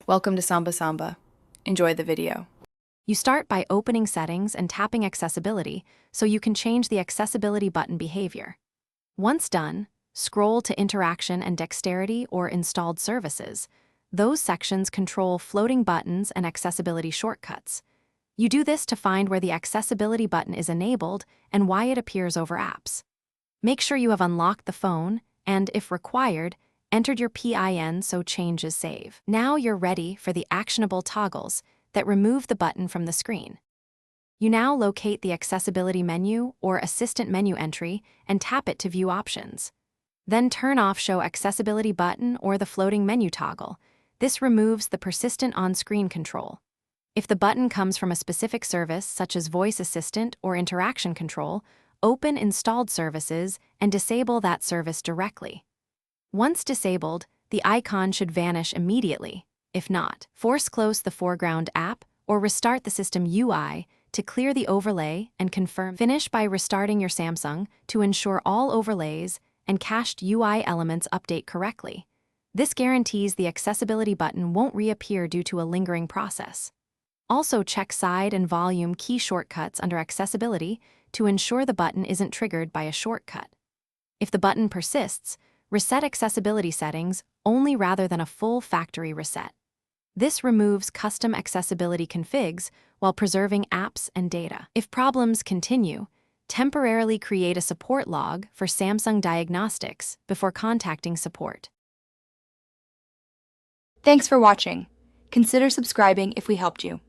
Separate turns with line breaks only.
Welcome to Samba Samba. Enjoy the video.
You start by opening Settings and tapping Accessibility so you can change the accessibility button behavior. Once done, scroll to Interaction and Dexterity or Installed Services. Those sections control floating buttons and accessibility shortcuts. You do this to find where the accessibility button is enabled and why it appears over apps. Make sure you have unlocked the phone and, if required, entered your PIN so changes save. Now you're ready for the actionable toggles that remove the button from the screen. You now locate the accessibility menu or assistant menu entry and tap it to view options. Then turn off Show Accessibility button or the floating menu toggle. This removes the persistent on-screen control. If the button comes from a specific service such as Voice Assistant or Interaction Control, open Installed Services and disable that service directly. Once disabled, the icon should vanish immediately. If not, force close the foreground app or restart the system UI to clear the overlay and confirm. Finish by restarting your Samsung to ensure all overlays and cached UI elements update correctly. This guarantees the accessibility button won't reappear due to a lingering process. Also check side and volume key shortcuts under Accessibility to ensure the button isn't triggered by a shortcut. If the button persists, reset accessibility settings only rather than a full factory reset. This removes custom accessibility configs while preserving apps and data. If problems continue, temporarily create a support log for Samsung Diagnostics before contacting support.
Thanks for watching. Consider subscribing if we helped you.